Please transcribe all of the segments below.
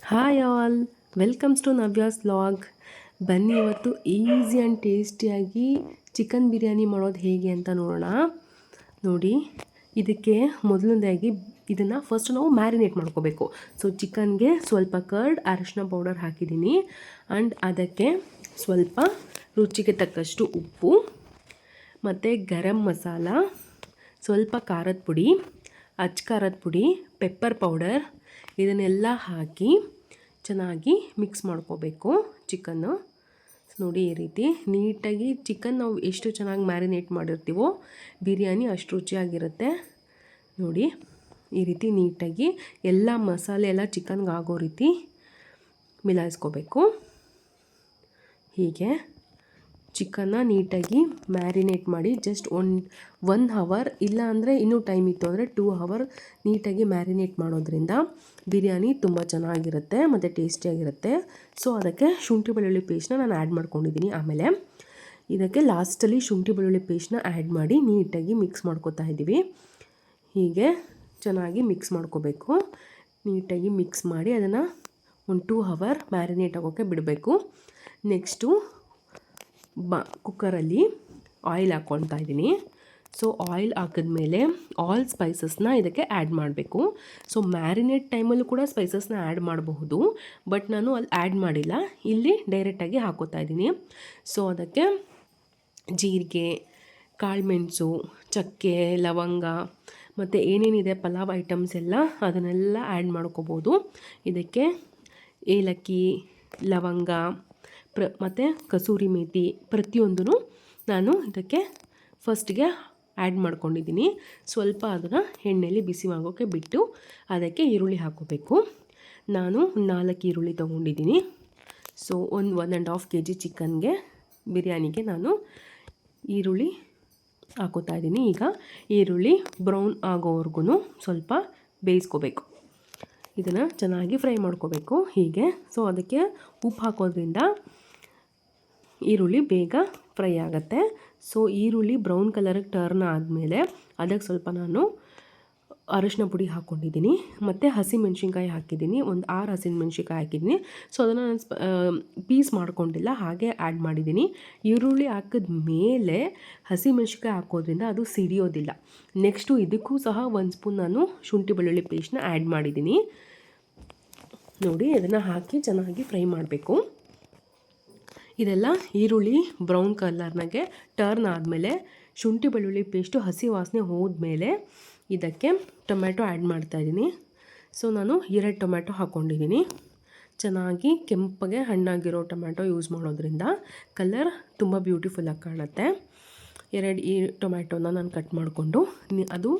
Hi all, welcomes to Navya's vlog. ಬನ್ನಿ ಇವತ್ತು easy and ಟೇಸ್ಟಿಯಾಗಿ ಚಿಕನ್ ಬಿರಿಯಾನಿ ಮಾಡೋದು ಹೇಗೆ ಅಂತ ನೋಡೋಣ. ನೋಡಿ, ಇದಕ್ಕೆ ಮೊದಲನೇದಾಗಿ ಇದನ್ನು ಫಸ್ಟ್ ನಾವು ಮ್ಯಾರಿನೇಟ್ ಮಾಡ್ಕೋಬೇಕು. ಸೊ ಚಿಕನ್ಗೆ ಸ್ವಲ್ಪ ಕರ್ಡ್, ಅರಿಶಿನ ಪೌಡರ್ ಹಾಕಿದ್ದೀನಿ. ಆ್ಯಂಡ್ ಅದಕ್ಕೆ ಸ್ವಲ್ಪ ರುಚಿಗೆ ತಕ್ಕಷ್ಟು ಉಪ್ಪು ಮತ್ತು ಗರಂ ಮಸಾಲ, ಸ್ವಲ್ಪ ಖಾರದ ಪುಡಿ, ಅಚ್ಚ ಖಾರದ ಪುಡಿ, ಪೆಪ್ಪರ್ ಪೌಡರ್ ಇದನ್ನೆಲ್ಲ ಹಾಕಿ ಚೆನ್ನಾಗಿ ಮಿಕ್ಸ್ ಮಾಡ್ಕೋಬೇಕು ಚಿಕನ್ನು. ನೋಡಿ, ಈ ರೀತಿ ನೀಟಾಗಿ ಚಿಕನ್ ನಾವು ಎಷ್ಟು ಚೆನ್ನಾಗಿ ಮ್ಯಾರಿನೇಟ್ ಮಾಡಿರ್ತೀವೋ ಬಿರಿಯಾನಿ ಅಷ್ಟು ರುಚಿಯಾಗಿರುತ್ತೆ. ನೋಡಿ, ಈ ರೀತಿ ನೀಟಾಗಿ ಎಲ್ಲ ಮಸಾಲೆ ಎಲ್ಲ ಚಿಕನ್ಗೆ ಆಗೋ ರೀತಿ ಮಿಲಾಯಿಸ್ಕೋಬೇಕು. ಹೀಗೆ ಚಿಕನ್ನ ನೀಟಾಗಿ ಮ್ಯಾರಿನೇಟ್ ಮಾಡಿ ಜಸ್ಟ್ 1 ಅವರ್, ಇಲ್ಲ ಅಂದರೆ ಇನ್ನೂ ಟೈಮ್ ಇತ್ತು ಅಂದರೆ 2 ಅವರ್ ನೀಟಾಗಿ ಮ್ಯಾರಿನೇಟ್ ಮಾಡೋದ್ರಿಂದ ಬಿರಿಯಾನಿ ತುಂಬ ಚೆನ್ನಾಗಿರುತ್ತೆ ಮತ್ತು ಟೇಸ್ಟಿಯಾಗಿರುತ್ತೆ. ಸೊ ಅದಕ್ಕೆ ಶುಂಠಿ ಬೆಳ್ಳುಳ್ಳಿ ಪೇಸ್ಟ್ನ ನಾನು ಆ್ಯಡ್ ಮಾಡ್ಕೊಂಡಿದ್ದೀನಿ. ಆಮೇಲೆ ಇದಕ್ಕೆ ಲಾಸ್ಟಲ್ಲಿ ಶುಂಠಿ ಬೆಳ್ಳುಳ್ಳಿ ಪೇಸ್ಟ್ನ ಆ್ಯಡ್ ಮಾಡಿ ನೀಟಾಗಿ ಮಿಕ್ಸ್ ಮಾಡ್ಕೊತಾ ಇದ್ದೀವಿ. ಹೀಗೆ ಚೆನ್ನಾಗಿ ಮಿಕ್ಸ್ ಮಾಡ್ಕೋಬೇಕು. ನೀಟಾಗಿ ಮಿಕ್ಸ್ ಮಾಡಿ ಅದನ್ನು 2 ಅವರ್ ಮ್ಯಾರಿನೇಟ್ ಆಗೋಕ್ಕೆ ಬಿಡಬೇಕು. ನೆಕ್ಸ್ಟು ಕುಕ್ಕರಲ್ಲಿ ಆಯಿಲ್ ಹಾಕ್ಕೊಳ್ತಾ ಇದ್ದೀನಿ. ಸೊ ಆಯಿಲ್ ಹಾಕಿದ್ಮೇಲೆ ಆಲ್ ಸ್ಪೈಸಸ್ನ ಇದಕ್ಕೆ ಆ್ಯಡ್ ಮಾಡಬೇಕು. ಸೊ ಮ್ಯಾರಿನೇಟ್ ಟೈಮಲ್ಲೂ ಕೂಡ ಸ್ಪೈಸಸ್ನ ಆ್ಯಡ್ ಮಾಡಬಹುದು, ಬಟ್ ನಾನು ಅಲ್ಲಿ ಆ್ಯಡ್ ಮಾಡಿಲ್ಲ, ಇಲ್ಲಿ ಡೈರೆಕ್ಟಾಗಿ ಹಾಕೋತಾ ಇದ್ದೀನಿ. ಸೊ ಅದಕ್ಕೆ ಜೀರಿಗೆ, ಕಾಳುಮೆಣಸು, ಚಕ್ಕೆ, ಲವಂಗ ಮತ್ತು ಏನೇನಿದೆ ಪಲಾವ್ ಐಟಮ್ಸ್ ಎಲ್ಲ ಅದನ್ನೆಲ್ಲ ಆ್ಯಡ್ ಮಾಡ್ಕೋಬೋದು. ಇದಕ್ಕೆ ಏಲಕ್ಕಿ, ಲವಂಗ ಮತ್ತು ಕಸೂರಿ ಮೇಥಿ ಪ್ರತಿಯೊಂದೂ ನಾನು ಇದಕ್ಕೆ ಫಸ್ಟಿಗೆ ಆ್ಯಡ್ ಮಾಡ್ಕೊಂಡಿದ್ದೀನಿ. ಸ್ವಲ್ಪ ಅದನ್ನು ಎಣ್ಣೆಯಲ್ಲಿ ಬಿಸಿ ಆಗೋಕ್ಕೆ ಬಿಟ್ಟು ಅದಕ್ಕೆ ಈರುಳ್ಳಿ ಹಾಕೋಬೇಕು. ನಾನು 4 ಈರುಳ್ಳಿ ತೊಗೊಂಡಿದ್ದೀನಿ. ಸೊ 1.5 kg ಚಿಕನ್ಗೆ ಬಿರಿಯಾನಿಗೆ ನಾನು ಈರುಳ್ಳಿ ಹಾಕೋತಾ ಇದ್ದೀನಿ. ಈಗ ಈರುಳ್ಳಿ ಬ್ರೌನ್ ಆಗೋವರೆಗೂ ಸ್ವಲ್ಪ ಬೇಯಿಸ್ಕೋಬೇಕು. ಇದನ್ನು ಚೆನ್ನಾಗಿ ಫ್ರೈ ಮಾಡ್ಕೋಬೇಕು ಹೀಗೆ. ಸೊ ಅದಕ್ಕೆ ಉಪ್ಪು ಹಾಕೋದ್ರಿಂದ ಈರುಳ್ಳಿ ಬೇಗ ಫ್ರೈ ಆಗುತ್ತೆ. ಸೊ ಈರುಳ್ಳಿ ಬ್ರೌನ್ ಕಲರಿಗೆ ಟರ್ನ್ ಆದಮೇಲೆ ಅದಕ್ಕೆ ಸ್ವಲ್ಪ ನಾನು ಅರಿಶಿನ ಪುಡಿ ಹಾಕ್ಕೊಂಡಿದ್ದೀನಿ ಮತ್ತು ಹಸಿಮೆಣ್ಸಿನ್ಕಾಯಿ ಹಾಕಿದ್ದೀನಿ. 6 ಹಸಿಮೆಣ್ಸಿನ್ಕಾಯಿ ಹಾಕಿದ್ದೀನಿ. ಸೊ ಅದನ್ನು ನಾನು ಪೀಸ್ ಮಾಡ್ಕೊಂಡಿಲ್ಲ, ಹಾಗೆ ಆ್ಯಡ್ ಮಾಡಿದ್ದೀನಿ. ಈರುಳ್ಳಿ ಹಾಕಿದ ಮೇಲೆ ಹಸಿಮೆಣ್ಸಿನ್ಕಾಯಿ ಹಾಕೋದ್ರಿಂದ ಅದು ಸಿಡಿಯೋದಿಲ್ಲ. ನೆಕ್ಸ್ಟು ಇದಕ್ಕೂ ಸಹ 1 ಸ್ಪೂನ್ ನಾನು ಶುಂಠಿ ಬೆಳ್ಳುಳ್ಳಿ ಪೇಸ್ಟ್ನ ಆ್ಯಡ್ ಮಾಡಿದ್ದೀನಿ. ನೋಡಿ, ಅದನ್ನು ಹಾಕಿ ಚೆನ್ನಾಗಿ ಫ್ರೈ ಮಾಡಬೇಕು. ಇದೆಲ್ಲ ಈರುಳ್ಳಿ ಬ್ರೌನ್ ಕಲರ್ನಾಗೆ ಟರ್ನ್ ಆದಮೇಲೆ ಶುಂಠಿ ಬೆಳ್ಳುಳ್ಳಿ ಪೇಸ್ಟು ಹಸಿ ವಾಸನೆ ಹೋದ್ಮೇಲೆ ಇದಕ್ಕೆ ಟೊಮೆಟೊ ಆ್ಯಡ್ ಮಾಡ್ತಾಯಿದ್ದೀನಿ. ಸೊ ನಾನು 2 ಟೊಮೆಟೊ ಹಾಕ್ಕೊಂಡಿದ್ದೀನಿ. ಚೆನ್ನಾಗಿ ಕೆಂಪಗೆ ಹಣ್ಣಾಗಿರೋ ಟೊಮೆಟೊ ಯೂಸ್ ಮಾಡೋದ್ರಿಂದ ಕಲರ್ ತುಂಬ ಬ್ಯೂಟಿಫುಲ್ಲಾಗಿ ಕಾಣುತ್ತೆ. 2 ಟೊಮೆಟೊನ ನಾನು ಕಟ್ ಮಾಡಿಕೊಂಡು ಅದು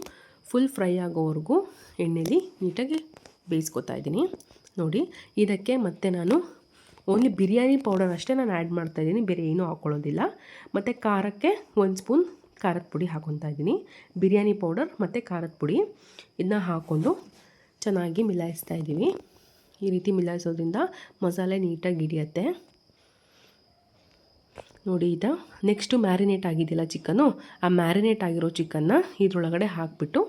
ಫುಲ್ ಫ್ರೈ ಆಗೋವರೆಗೂ ಎಣ್ಣೆಲಿ ನೀಟಾಗಿ ಬೇಯಿಸ್ಕೊತಾ ಇದ್ದೀನಿ. ನೋಡಿ, ಇದಕ್ಕೆ ಮತ್ತೆ ನಾನು ಓನ್ಲಿ ಬಿರಿಯಾನಿ ಪೌಡರ್ ಅಷ್ಟೇ ನಾನು ಆ್ಯಡ್ ಮಾಡ್ತಾಯಿದ್ದೀನಿ, ಬೇರೆ ಏನೂ ಹಾಕ್ಕೊಳ್ಳೋದಿಲ್ಲ. ಮತ್ತು ಖಾರಕ್ಕೆ 1 ಸ್ಪೂನ್ ಖಾರದ ಪುಡಿ ಹಾಕ್ಕೊತಾ ಇದ್ದೀನಿ. ಬಿರಿಯಾನಿ ಪೌಡರ್ ಮತ್ತು ಖಾರದ ಪುಡಿ ಇದನ್ನ ಹಾಕ್ಕೊಂಡು ಚೆನ್ನಾಗಿ ಮಿಲಾಯಿಸ್ತಾ ಇದ್ದೀವಿ. ಈ ರೀತಿ ಮಿಲಾಯಿಸೋದ್ರಿಂದ ಮಸಾಲೆ ನೀಟಾಗಿ ಹಿಡಿಯುತ್ತೆ. ನೋಡಿ, ಇದು ನೆಕ್ಸ್ಟು ಮ್ಯಾರಿನೇಟ್ ಆಗಿದೆಯಲ್ಲ ಚಿಕನ್ನು, ಆ ಮ್ಯಾರಿನೇಟ್ ಆಗಿರೋ ಚಿಕನ್ನ ಇದ್ರೊಳಗಡೆ ಹಾಕಿಬಿಟ್ಟು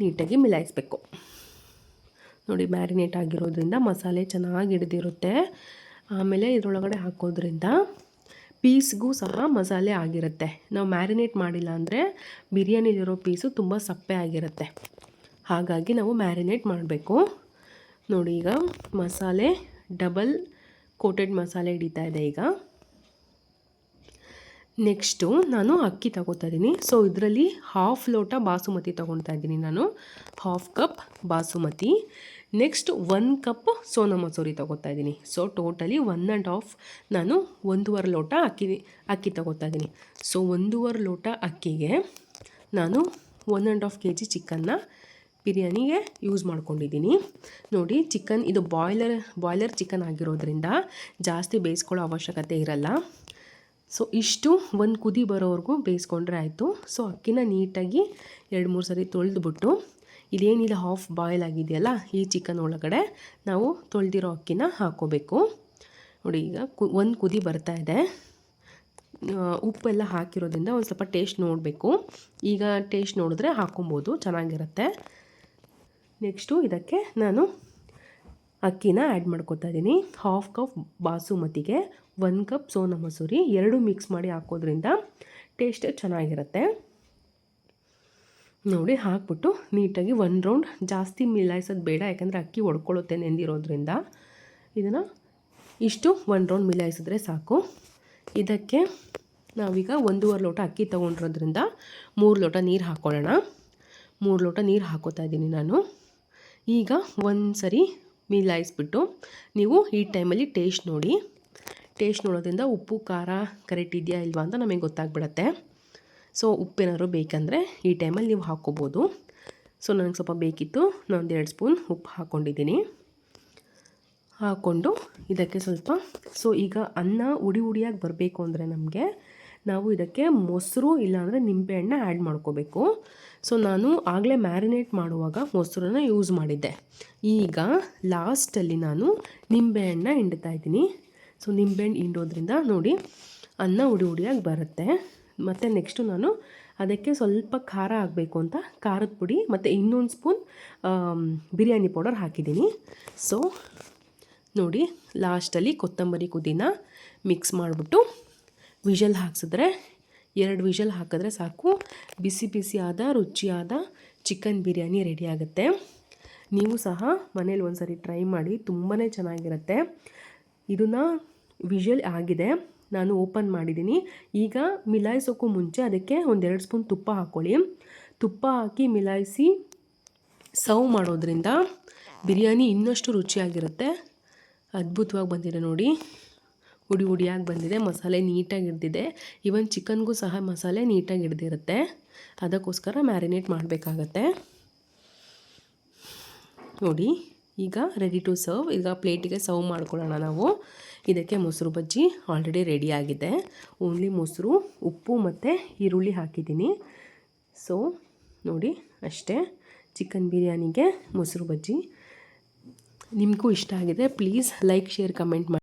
ನೀಟಾಗಿ ಮಿಲಾಯಿಸ್ಬೇಕು. ನೋಡಿ, ಮ್ಯಾರಿನೇಟ್ ಆಗಿರೋದ್ರಿಂದ ಮಸಾಲೆ ಚೆನ್ನಾಗಿ ಹಿಡಿದಿರುತ್ತೆ. ಆಮೇಲೆ ಇದರೊಳಗಡೆ ಹಾಕೋದ್ರಿಂದ ಪೀಸ್ಗೂ ಸಹ ಮಸಾಲೆ ಆಗಿರುತ್ತೆ. ನಾವು ಮ್ಯಾರಿನೇಟ್ ಮಾಡಿಲ್ಲ ಅಂದರೆ ಬಿರಿಯಾನಿಲಿರೋ ಪೀಸು ತುಂಬ ಸಪ್ಪೆ ಆಗಿರುತ್ತೆ. ಹಾಗಾಗಿ ನಾವು ಮ್ಯಾರಿನೇಟ್ ಮಾಡಬೇಕು. ನೋಡಿ, ಈಗ ಮಸಾಲೆ ಡಬಲ್ ಕೋಟೆಡ್ ಮಸಾಲೆ ಹಿಡಿತಾ ಇದೆ. ಈಗ ನೆಕ್ಸ್ಟು ನಾನು ಅಕ್ಕಿ ತಗೋತಾ ಇದ್ದೀನಿ. ಸೊ ಇದರಲ್ಲಿ 1/2 ಲೋಟ ಬಾಸುಮತಿ ತೊಗೊತಾ ಇದ್ದೀನಿ ನಾನು, 1/2 cup basmati. Next 1 cup Sona Masoori ತೊಗೋತಾ ಇದ್ದೀನಿ. ಸೊ ಟೋಟಲಿ 1.5 ನಾನು 1.5 ಲೋಟ ಅಕ್ಕಿ ತೊಗೋತಾ ಇದ್ದೀನಿ. ಸೊ 1.5 ಲೋಟ ಅಕ್ಕಿಗೆ ನಾನು 1.5 kg ಚಿಕನ್ನ ಬಿರಿಯಾನಿಗೆ ಯೂಸ್ ಮಾಡ್ಕೊಂಡಿದ್ದೀನಿ. ನೋಡಿ, ಚಿಕನ್ ಇದು ಬಾಯ್ಲರ್ ಚಿಕನ್ ಆಗಿರೋದ್ರಿಂದ ಜಾಸ್ತಿ ಬೇಯಿಸ್ಕೊಳ್ಳೋ ಅವಶ್ಯಕತೆ ಇರಲ್ಲ. ಸೊ ಇಷ್ಟು 1 ಕುದಿ ಬರೋವರೆಗೂ ಬೇಯಿಸ್ಕೊಂಡ್ರೆ ಆಯಿತು. ಸೊ ಅಕ್ಕಿನ ನೀಟಾಗಿ 2-3 ಸರಿ ತೊಳೆದ್ಬಿಟ್ಟು ಇದೇನಿದೆ 1/2 ಬಾಯ್ಲ್ ಆಗಿದೆಯಲ್ಲ ಈ ಚಿಕನ್ ಒಳಗಡೆ ನಾವು ತೊಳೆದಿರೋ ಅಕ್ಕಿನ ಹಾಕ್ಕೋಬೇಕು. ನೋಡಿ, ಈಗ 1 ಕುದಿ ಬರ್ತಾ ಇದೆ. ಉಪ್ಪೆಲ್ಲ ಹಾಕಿರೋದ್ರಿಂದ ಒಂದು ಸ್ವಲ್ಪ ಟೇಸ್ಟ್ ನೋಡಬೇಕು. ಈಗ ಟೇಸ್ಟ್ ನೋಡಿದ್ರೆ ಹಾಕ್ಕೊಬೋದು, ಚೆನ್ನಾಗಿರುತ್ತೆ. ನೆಕ್ಸ್ಟು ಇದಕ್ಕೆ ನಾನು ಅಕ್ಕಿನ ಆ್ಯಡ್ ಮಾಡ್ಕೊತಾ ಇದ್ದೀನಿ. 1/2 ಕಪ್ ಬಾಸುಮತಿಗೆ 1 ಕಪ್ ಸೋನಾ ಮಸೂರಿ, 2 ಮಿಕ್ಸ್ ಮಾಡಿ ಹಾಕೋದ್ರಿಂದ ಟೇಸ್ಟ್ ಚೆನ್ನಾಗಿರುತ್ತೆ. ನೋಡಿ ಹಾಕ್ಬಿಟ್ಟು ನೀಟಾಗಿ 1 ರೌಂಡ್, ಜಾಸ್ತಿ ಮಿಲಾಯಿಸೋದು ಬೇಡ, ಯಾಕಂದರೆ ಅಕ್ಕಿ ಒಡ್ಕೊಳ್ಳುತ್ತೆ ನೆಂದಿರೋದ್ರಿಂದ. ಇದನ್ನು ಇಷ್ಟು 1 ರೌಂಡ್ ಮಿಲಾಯಿಸಿದ್ರೆ ಸಾಕು. ಇದಕ್ಕೆ ನಾವೀಗ 1.5 ಲೋಟ ಅಕ್ಕಿ ತೊಗೊಂಡಿರೋದ್ರಿಂದ 3 ಲೋಟ ನೀರು ಹಾಕ್ಕೊಳ್ಳೋಣ. 3 ಲೋಟ ನೀರು ಹಾಕೋತಾ ಇದ್ದೀನಿ ನಾನು. ಈಗ ಒಂದು ಸರಿ ಮಿಲಾಯಿಸ್ಬಿಟ್ಟು ನೀವು ಈ ಟೈಮಲ್ಲಿ ಟೇಸ್ಟ್ ನೋಡಿ. ಟೇಸ್ಟ್ ನೋಡೋದ್ರಿಂದ ಉಪ್ಪು ಖಾರ ಕರೆಕ್ಟ್ ಇದೆಯಾ ಇಲ್ವಾ ಅಂತ ನಮಗೆ ಗೊತ್ತಾಗ್ಬಿಡತ್ತೆ. ಸೊ ಉಪ್ಪೇನಾದ್ರು ಬೇಕಂದರೆ ಈ ಟೈಮಲ್ಲಿ ನೀವು ಹಾಕ್ಕೋಬೋದು. ಸೊ ನನಗೆ ಸ್ವಲ್ಪ ಬೇಕಿತ್ತು, ನಾನು 2 ಸ್ಪೂನ್ ಉಪ್ಪು ಹಾಕ್ಕೊಂಡಿದ್ದೀನಿ. ಹಾಕ್ಕೊಂಡು ಇದಕ್ಕೆ ಸ್ವಲ್ಪ, ಸೊ ಈಗ ಅನ್ನ ಉಡಿಯಾಗಿ ಬರಬೇಕು ಅಂದರೆ ನಾವು ಇದಕ್ಕೆ ಮೊಸರು ಇಲ್ಲಾಂದರೆ ನಿಂಬೆಹಣ್ಣು ಆ್ಯಡ್ ಮಾಡ್ಕೋಬೇಕು. ಸೊ ನಾನು ಆಗಲೇ ಮ್ಯಾರಿನೇಟ್ ಮಾಡುವಾಗ ಮೊಸರನ್ನ ಯೂಸ್ ಮಾಡಿದ್ದೆ. ಈಗ ಲಾಸ್ಟಲ್ಲಿ ನಾನು ನಿಂಬೆಹಣ್ಣು ಹಿಂಡ್ತಾ ಇದ್ದೀನಿ. ಸೊ ನಿಂಬೆಹಣ್ಣು ಹಿಂಡೋದ್ರಿಂದ ನೋಡಿ ಅನ್ನ ಉಡಿಯಾಗಿ ಬರುತ್ತೆ. ಮತ್ತು ನೆಕ್ಸ್ಟು ನಾನು ಅದಕ್ಕೆ ಸ್ವಲ್ಪ ಖಾರ ಆಗಬೇಕು ಅಂತ ಖಾರದ ಪುಡಿ ಮತ್ತು 1 ಸ್ಪೂನ್ ಬಿರಿಯಾನಿ ಪೌಡರ್ ಹಾಕಿದ್ದೀನಿ. ಸೊ ನೋಡಿ ಲಾಸ್ಟಲ್ಲಿ ಕೊತ್ತಂಬರಿ ಪುದೀನ ಮಿಕ್ಸ್ ಮಾಡಿಬಿಟ್ಟು ವಿಷಲ್ ಹಾಕ್ಸಿದ್ರೆ, 2 ವಿಷಲ್ ಹಾಕಿದ್ರೆ ಸಾಕು, ಬಿಸಿ ಬಿಸಿಯಾದ ರುಚಿಯಾದ ಚಿಕನ್ ಬಿರಿಯಾನಿ ರೆಡಿ ಆಗುತ್ತೆ. ನೀವು ಸಹ ಮನೇಲಿ ಒಂದು ಸರಿ ಟ್ರೈ ಮಾಡಿ, ತುಂಬಾ ಚೆನ್ನಾಗಿರುತ್ತೆ. ಇದನ್ನು ವಿಷಲ್ ಆಗಿದೆ, ನಾನು ಓಪನ್ ಮಾಡಿದ್ದೀನಿ. ಈಗ ಮಿಲಾಯಿಸೋಕ್ಕೂ ಮುಂಚೆ ಅದಕ್ಕೆ 1-2 ಸ್ಪೂನ್ ತುಪ್ಪ ಹಾಕ್ಕೊಳ್ಳಿ. ತುಪ್ಪ ಹಾಕಿ ಮಿಲಾಯಿಸಿ ಸರ್ವ್ ಮಾಡೋದ್ರಿಂದ ಬಿರಿಯಾನಿ ಇನ್ನಷ್ಟು ರುಚಿಯಾಗಿರುತ್ತೆ. ಅದ್ಭುತವಾಗಿ ಬಂದಿದೆ ನೋಡಿ, ಉಡಿಯಾಗಿ ಬಂದಿದೆ, ಮಸಾಲೆ ನೀಟಾಗಿ ಹಿಡ್ದಿದೆ. ಈವನ್ ಚಿಕನ್ಗೂ ಸಹ ಮಸಾಲೆ ನೀಟಾಗಿ ಹಿಡ್ದಿರುತ್ತೆ. ಅದಕ್ಕೋಸ್ಕರ ಮ್ಯಾರಿನೇಟ್ ಮಾಡಬೇಕಾಗತ್ತೆ. ನೋಡಿ ಈಗ ರೆಡಿ ಟು ಸರ್ವ್. ಈಗ ಪ್ಲೇಟಿಗೆ ಸರ್ವ್ ಮಾಡ್ಕೊಳ್ಳೋಣ ನಾವು. ಇದಕ್ಕೆ ಮೊಸರು ಬಜ್ಜಿ ಆಲ್ರೆಡಿ ರೆಡಿ ಆಗಿದೆ. ಓನ್ಲಿ ಮೊಸರು, ಉಪ್ಪು ಮತ್ತು ಈರುಳ್ಳಿ ಹಾಕಿದ್ದೀನಿ. ಸೊ ನೋಡಿ ಅಷ್ಟೇ, ಚಿಕನ್ ಬಿರಿಯಾನಿಗೆ ಮೊಸರು ಬಜ್ಜಿ. ನಿಮಗೂ ಇಷ್ಟ ಆಗಿದೆ ಪ್ಲೀಸ್ ಲೈಕ್, ಶೇರ್, ಕಮೆಂಟ್ ಮಾಡಿ.